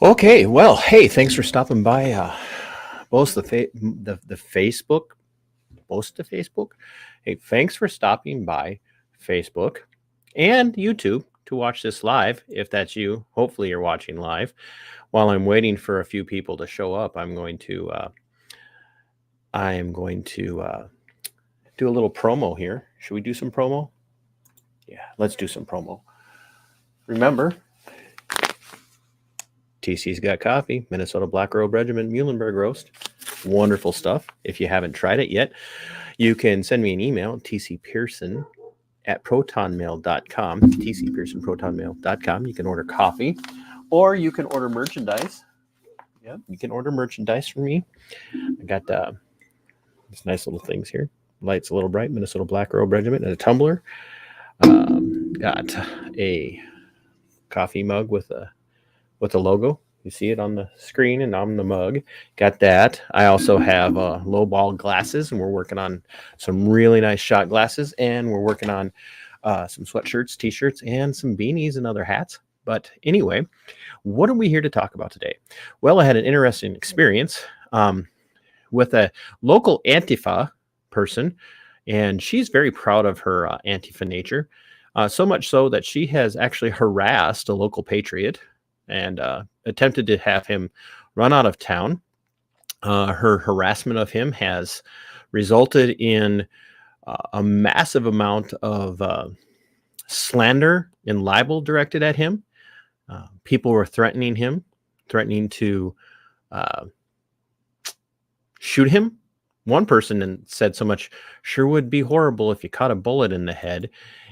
Okay, well, hey, thanks for stopping by. Both the Facebook, both the Facebook. Hey, thanks for stopping by Facebook and YouTube to watch this live. If that's you, hopefully you're watching live. While I'm waiting for a few people to show up, I am going to do a little promo here. Should we do some promo? Yeah, let's do some promo. Remember, TC's got coffee, Minnesota Black Robe Regiment Muhlenberg roast. Wonderful stuff. If you haven't tried it yet, you can send me an email, tcpearson@protonmail.com, tcpearsonprotonmail.com. You can order coffee or you can order merchandise. Yeah, you can order merchandise from me. I got these nice little things here. Lights a little bright, Minnesota Black Robe Regiment, and a tumbler. Got a coffee mug with a logo. You see it on the screen and on the mug. Got that. I also have low ball glasses, and we're working on some really nice shot glasses, and we're working on some sweatshirts, t-shirts, and some beanies and other hats. But anyway, what are we here to talk about today? Well, I had an interesting experience with a local Antifa person, and she's very proud of her Antifa nature, so much so that she has actually harassed a local patriot and attempted to have him run out of town. Her harassment of him has resulted in a massive amount of slander and libel directed at him. People were threatening him, threatening to shoot him. One person said so much, sure would be horrible if you caught a bullet in the head.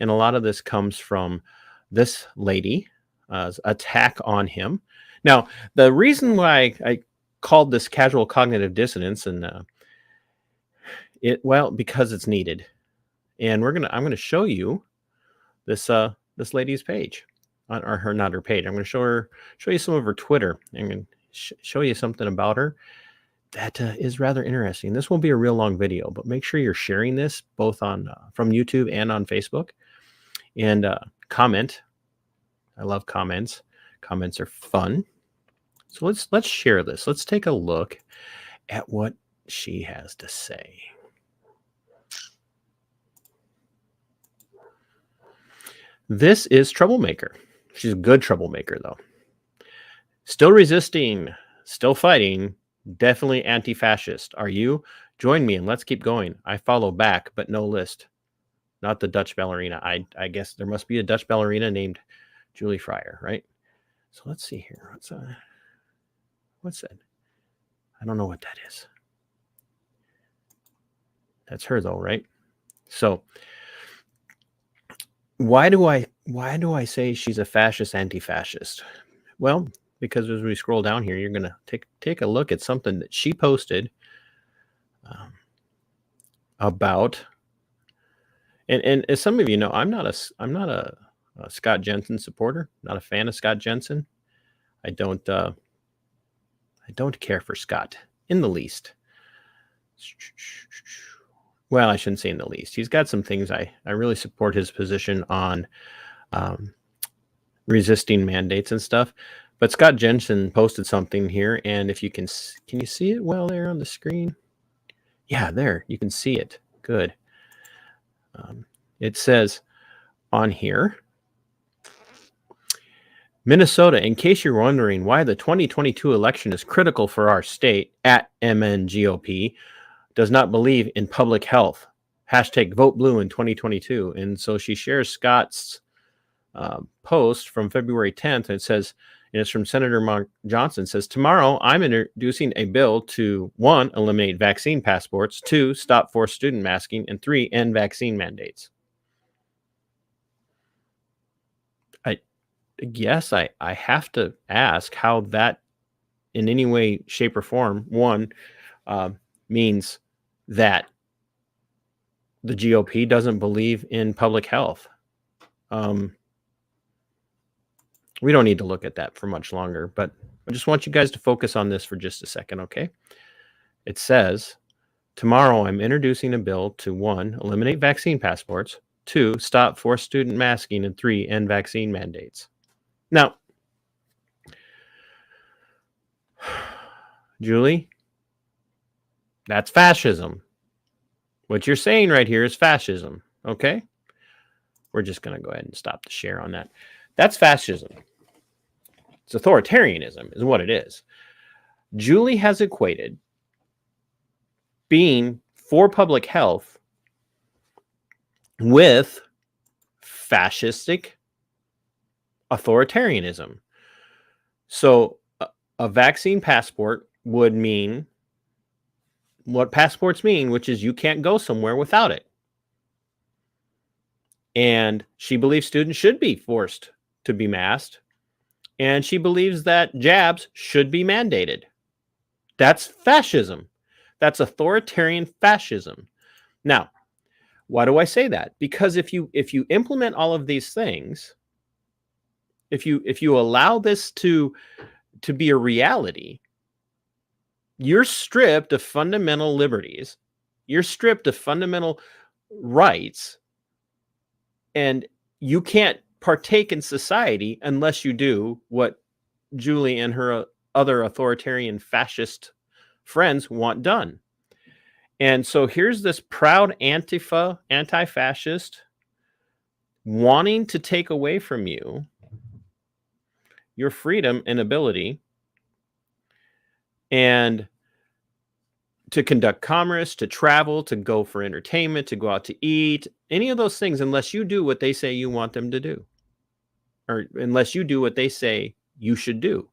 And a lot of this comes from this lady, attack on him. Now, the reason why I called this casual cognitive dissonance, and because it's needed, and I'm gonna show you this lady's page, or her, not her page. I'm gonna show you some of her Twitter. I'm gonna show you something about her that is rather interesting. This won't be a real long video, but make sure you're sharing this both on from YouTube and on Facebook, and comment. I love comments. Comments are fun. So let's share this. Let's take a look at what she has to say. This is Troublemaker. She's a good troublemaker, though. Still resisting, still fighting, definitely anti-fascist. Are you? Join me and let's keep going. I follow back, but no list. Not the Dutch ballerina. I guess there must be a Dutch ballerina named Julie Fryer, right? So let's see here. What's that? I don't know what that is. That's her though, right? So why do I say she's a fascist anti-fascist? Well, because as we scroll down here, you're gonna take a look at something that she posted about. And as some of you know, I'm not a Scott Jensen supporter. Not a fan of Scott Jensen. I don't care for Scott in the least. Well, I shouldn't say in the least. He's got some things I really support his position on resisting mandates and stuff. But Scott Jensen posted something here, and if you can you see it well there on the screen? Yeah, there, you can see it. Good. It says on here, Minnesota, in case you're wondering why the 2022 election is critical for our state, at MNGOP, does not believe in public health. Hashtag vote blue in 2022. And so she shares Scott's post from February 10th. And it says, and it's from Senator Mark Johnson, says, tomorrow I'm introducing a bill to 1, eliminate vaccine passports, 2, stop forced student masking, and 3, end vaccine mandates. Yes, I have to ask how that in any way, shape, or form, one, means that the GOP doesn't believe in public health. We don't need to look at that for much longer, but I just want you guys to focus on this for just a second, okay? It says, tomorrow I'm introducing a bill to 1, eliminate vaccine passports, 2, stop forced student masking, and 3, end vaccine mandates. Now, Julie, that's fascism. What you're saying right here is fascism. Okay? We're just going to go ahead and stop the share on that. That's fascism. It's authoritarianism, is what it is. Julie has equated being for public health with fascistic authoritarianism. So a vaccine passport would mean what passports mean, which is you can't go somewhere without it. And she believes students should be forced to be masked. And she believes that jabs should be mandated. That's fascism. That's authoritarian fascism. Now, why do I say that? Because if you implement all of these things, if you allow this to be a reality, you're stripped of fundamental liberties, you're stripped of fundamental rights, and you can't partake in society unless you do what Julie and her other authoritarian fascist friends want done. And so here's this proud anti-fascist wanting to take away from you your freedom and ability and to conduct commerce, to travel, to go for entertainment, to go out to eat, any of those things, unless you do what they say you want them to do, or unless you do what they say you should do.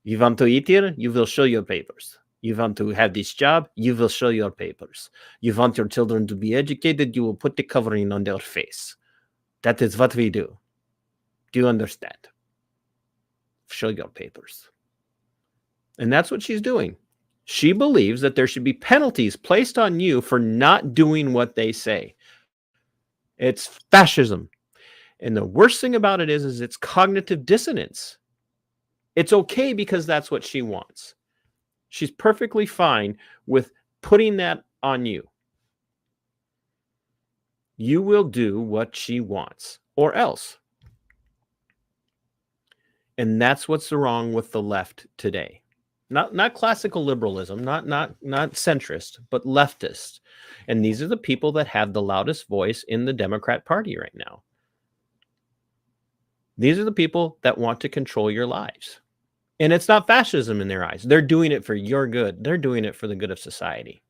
You want to eat here? You will show your papers. You want to have this job? You will show your papers. You want your children to be educated? You will put the covering on their face. That is what we do. Do you understand? Show your papers. And that's what she's doing. She believes that there should be penalties placed on you for not doing what they say. It's fascism. And the worst thing about it is it's cognitive dissonance. It's okay because that's what she wants. She's perfectly fine with putting that on you. You will do what she wants, or else. And that's what's wrong with the left today. Not classical liberalism, not centrist, but leftist. And these are the people that have the loudest voice in the Democrat Party right now. These are the people that want to control your lives. And it's not fascism in their eyes. They're doing it for your good. They're doing it for the good of society.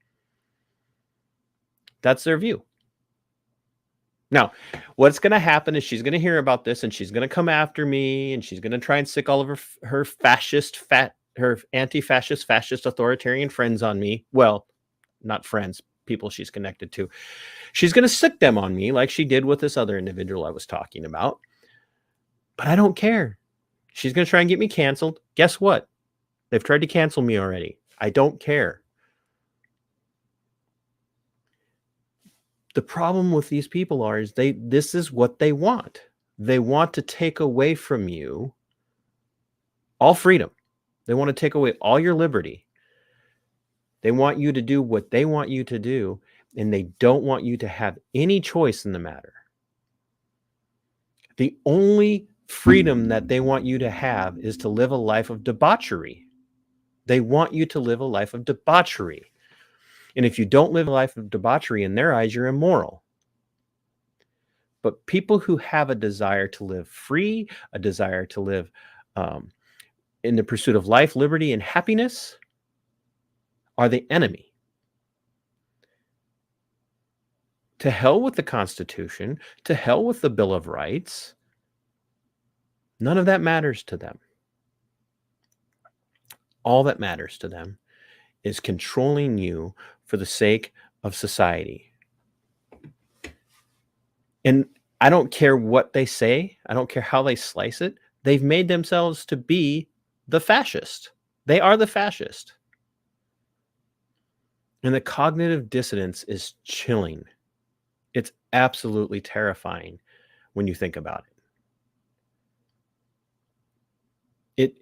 That's their view. Now, what's going to happen is she's going to hear about this and she's going to come after me and she's going to try and stick all of her anti-fascist, fascist authoritarian friends on me. Well, not friends, people she's connected to. She's going to stick them on me like she did with this other individual I was talking about. But I don't care. She's going to try and get me canceled. Guess what? They've tried to cancel me already. I don't care. The problem with these people is this is what they want. They want to take away from you all freedom. They want to take away all your liberty. They want you to do what they want you to do, and they don't want you to have any choice in the matter. The only freedom that they want you to have is to live a life of debauchery. They want you to live a life of debauchery. And if you don't live a life of debauchery, in their eyes, you're immoral. But people who have a desire to live free, a desire to live in the pursuit of life, liberty, and happiness are the enemy. To hell with the Constitution, to hell with the Bill of Rights. None of that matters to them. All that matters to them is controlling you for the sake of society. And I don't care what they say. I don't care how they slice it. They've made themselves to be the fascist. They are the fascist. And the cognitive dissonance is chilling. It's absolutely terrifying when you think about it.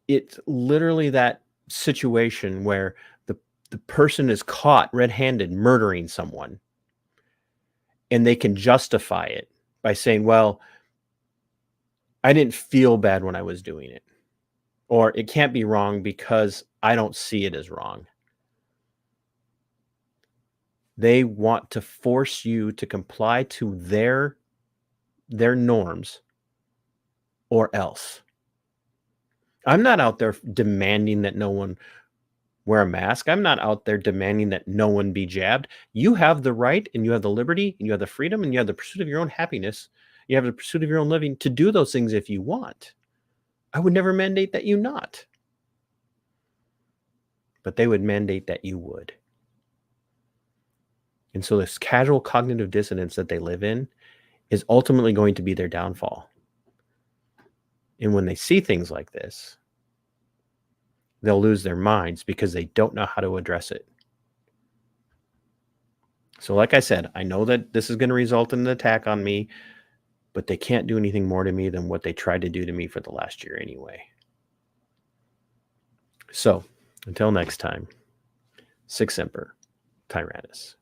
It's literally that situation where the person is caught red-handed murdering someone, and they can justify it by saying, well, I didn't feel bad when I was doing it. Or it can't be wrong because I don't see it as wrong. They want to force you to comply to their norms or else. I'm not out there demanding that no one wear a mask. I'm not out there demanding that no one be jabbed. You have the right and you have the liberty and you have the freedom and you have the pursuit of your own happiness. You have the pursuit of your own living to do those things if you want. I would never mandate that you not. But they would mandate that you would. And so this casual cognitive dissonance that they live in is ultimately going to be their downfall. And when they see things like this, they'll lose their minds because they don't know how to address it. So like I said, I know that this is going to result in an attack on me, but they can't do anything more to me than what they tried to do to me for the last year anyway. So until next time, Sic Semper Tyrannis.